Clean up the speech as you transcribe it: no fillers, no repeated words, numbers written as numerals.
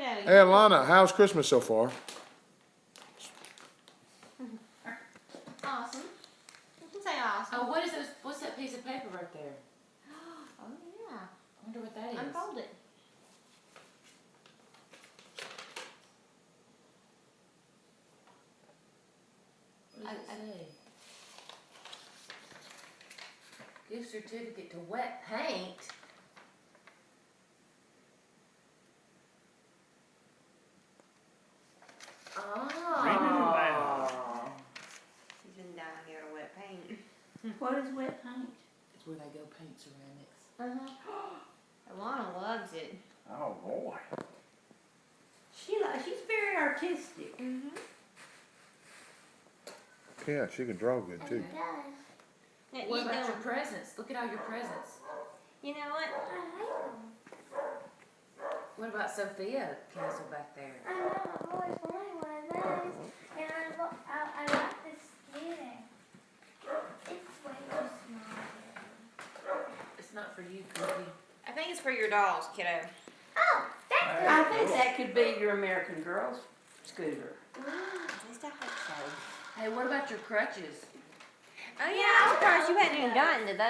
Hey, Alana, how's Christmas so far? Awesome. You can say awesome. Oh, what is this? What's that piece of paper right there? Oh, yeah. I wonder what that is. Unfold it. What does it say? Gift certificate to wet paint. Read it aloud. Oh. She's been dying to get a wet paint. What is wet paint? It's where they go paint ceramics. Alana loves it. Oh, boy. She's very artistic. Yeah, she can draw good too. Yeah, What you about know, your presents? Look at all your presents. you know what? What about Sophia Castle back there? I know, I've always wanted one of those, and I like this scanner. It's way too small. It's not for you, Cookie. I think it's for your dolls, kiddo. Oh, that's I think that could be your American Girls scooter. At least I hope so. Hey, what about your crutches? Oh yeah, I'm surprised you hadn't even gotten to those.